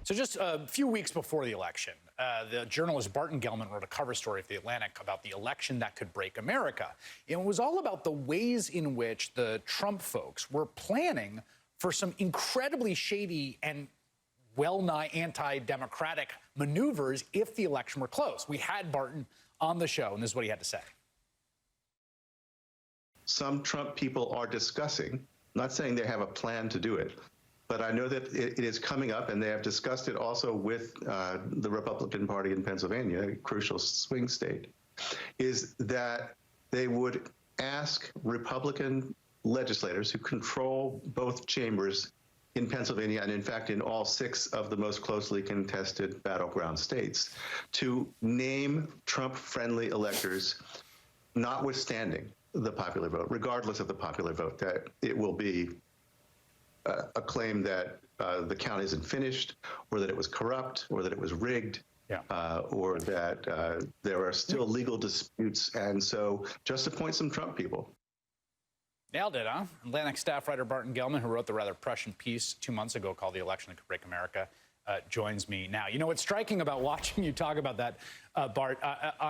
So just a few weeks before the election, the journalist Barton Gellman wrote a cover story for The Atlantic about the election that could break America. It was all about the ways in which the Trump folks were planning for some incredibly shady and well-nigh anti-democratic maneuvers if the election were close. We had Barton on the show, and this is what he had to say. Some Trump people are discussing, not saying they have a plan to do it, but I know that it is coming up, and they have discussed it also with the Republican Party in Pennsylvania, a crucial swing state, is that they would ask Republican legislators who control both chambers in Pennsylvania and, in fact, in all 6 of the most closely contested battleground states to name Trump-friendly electors, notwithstanding the popular vote, regardless of the popular vote, that it will be a claim that the count isn't finished, or that it was corrupt, or that it was rigged, or that there are still legal disputes. And so just appoint some Trump people. Nailed it, huh? Atlantic staff writer Barton Gellman, who wrote the rather prescient piece 2 months ago called The Election That Could Break America, joins me now. You know, what's striking about watching you talk about that, Bart,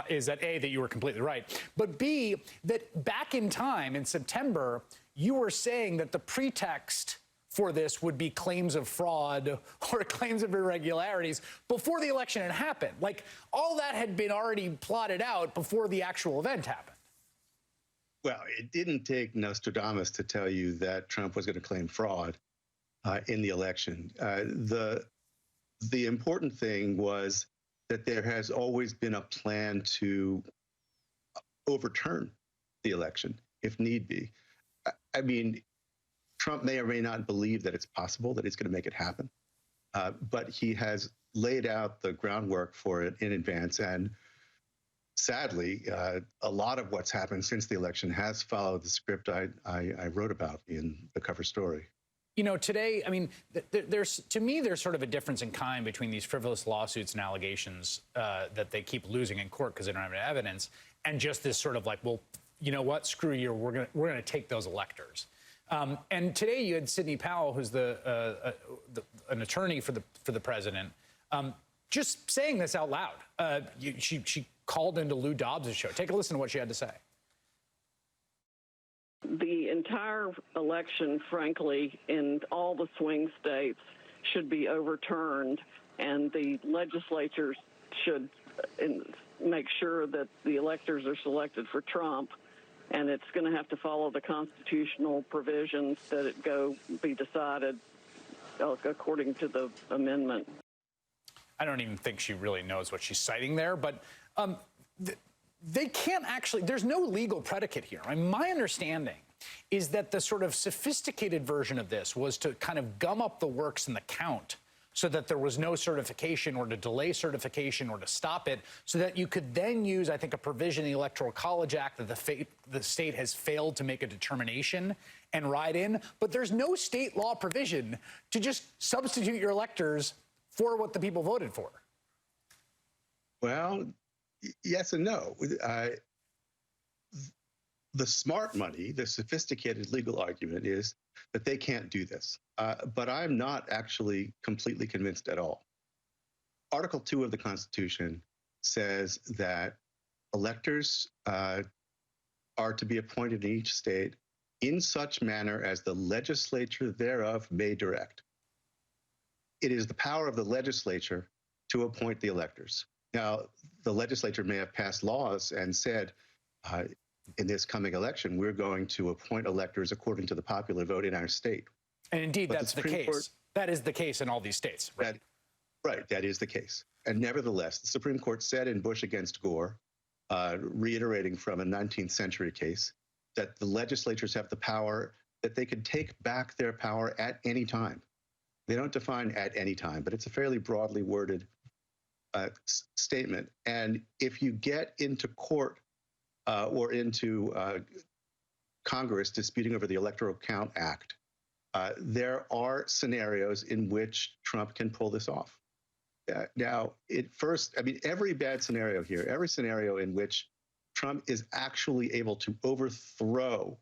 is that A, that you were completely right, but B, that back in time, in September, you were saying that the pretext for this would be claims of fraud or claims of irregularities before the election had happened. Like, all that had been already plotted out before the actual event happened. Well, it didn't take Nostradamus to tell you that Trump was going to claim fraud in the election. The important thing was that there has always been a plan to overturn the election if need be. I mean, Trump may or may not believe that it's possible that he's going to make it happen, but he has laid out the groundwork for it in advance. And sadly, a lot of what's happened since the election has followed the script I wrote about in the cover story. You know, today, I mean, to me, there's sort of a difference in kind between these frivolous lawsuits and allegations that they keep losing in court because they don't have any evidence, and just this sort of like, well, you know what, screw you, we're gonna take those electors. And today you had Sidney Powell, who's an attorney for the president, just saying this out loud. She called into Lou Dobbs' show. Take a listen to what she had to say. The entire election, frankly, in all the swing states should be overturned, and the legislatures should make sure that the electors are selected for Trump, and it's going to have to follow the constitutional provisions that it be decided according to the amendment. I don't even think she really knows what she's citing there, but they can't actually, there's no legal predicate here. I mean, my understanding is that the sort of sophisticated version of this was to kind of gum up the works in the count so that there was no certification, or to delay certification, or to stop it, so that you could then use, I think, a provision in the Electoral College Act that the state has failed to make a determination and ride in. But there's no state law provision to just substitute your electors for what the people voted for. Well, yes and no. The smart money, the sophisticated legal argument is that they can't do this. But I'm not actually completely convinced at all. Article 2 of the Constitution says that electors are to be appointed in each state in such manner as the legislature thereof may direct. It is the power of the legislature to appoint the electors. Now, the legislature may have passed laws and said, in this coming election, we're going to appoint electors according to the popular vote in our state. And indeed, that's the case. That is the case in all these states, right? Right, that is the case. And nevertheless, the Supreme Court said in Bush against Gore, reiterating from a 19th century case, that the legislatures have the power, that they could take back their power at any time. They don't define at any time, but it's a fairly broadly worded statement. And if you get into court or into Congress disputing over the Electoral Count Act, there are scenarios in which Trump can pull this off. Now, every bad scenario here, every scenario in which Trump is actually able to overthrow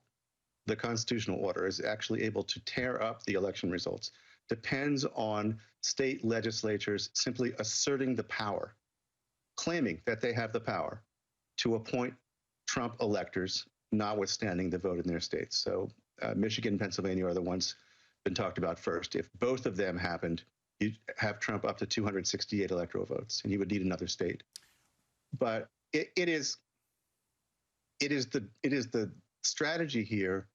the constitutional order, is actually able to tear up the election results, depends on state legislatures simply asserting the power, claiming that they have the power to appoint Trump electors, notwithstanding the vote in their states. So Michigan and Pennsylvania are the ones been talked about first. If both of them happened, you'd have Trump up to 268 electoral votes, and he would need another state. But it is the strategy here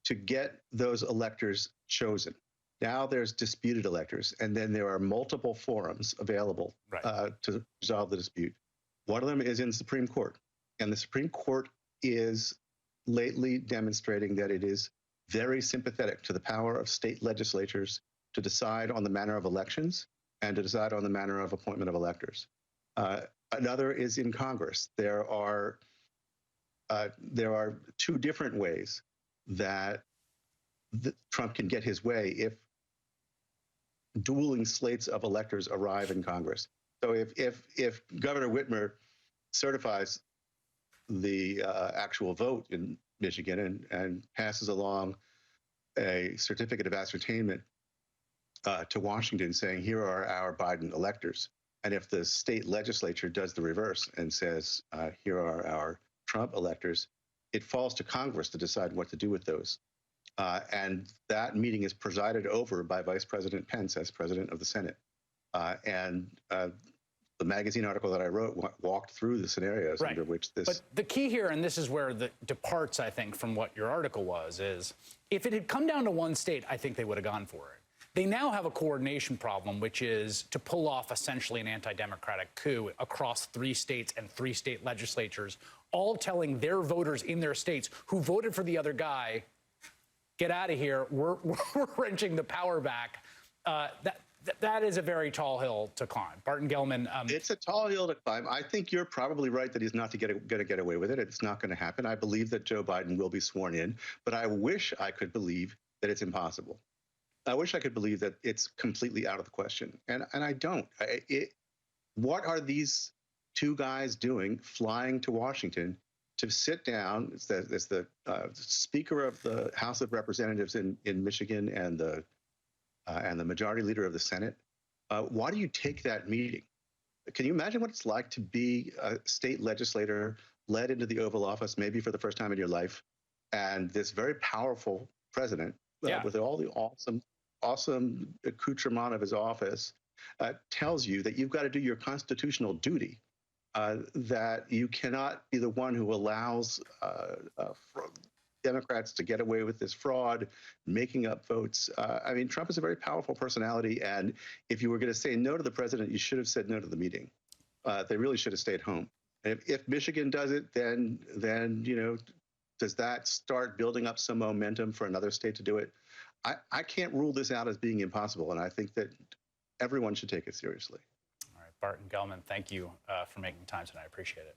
to get those electors chosen. Now there's disputed electors, and then there are multiple forums available to resolve the dispute. One of them is in the Supreme Court, and the Supreme Court is lately demonstrating that it is very sympathetic to the power of state legislatures to decide on the manner of elections and to decide on the manner of appointment of electors. Another is in Congress. There are two different ways that Trump can get his way if dueling slates of electors arrive in Congress. So if Governor Whitmer certifies the actual vote in Michigan and passes along a certificate of ascertainment to Washington saying, here are our Biden electors. And if the state legislature does the reverse and says, here are our Trump electors, it falls to Congress to decide what to do with those. And that meeting is presided over by Vice President Pence as president of the Senate. The magazine article that I wrote walked through the scenarios under which this... But the key here, and this is where the departs, I think, from what your article was, is if it had come down to one state, I think they would have gone for it. They now have a coordination problem, which is to pull off essentially an anti-democratic coup across 3 states and 3 state legislatures, all telling their voters in their states who voted for the other guy, get out of here, we're wrenching the power back. That is a very tall hill to climb. Barton Gellman. It's a tall hill to climb. I think you're probably right that he's not going to get away with it. It's not going to happen. I believe that Joe Biden will be sworn in, but I wish I could believe that it's impossible. I wish I could believe that it's completely out of the question, and I don't. What are these 2 guys doing flying to Washington to sit down as the Speaker of the House of Representatives in Michigan and the Majority Leader of the Senate? Why do you take that meeting? Can you imagine what it's like to be a state legislator led into the Oval Office, maybe for the first time in your life, and this very powerful president with all the awesome accoutrement of his office tells you that you've got to do your constitutional duty, that you cannot be the one who allows Democrats to get away with this fraud, making up votes. I mean, Trump is a very powerful personality, and if you were going to say no to the president, you should have said no to the meeting. They really should have stayed home. And if Michigan does it, then does that start building up some momentum for another state to do it? I can't rule this out as being impossible, and I think that everyone should take it seriously. All right, Barton Gellman, thank you for making time tonight. I appreciate it.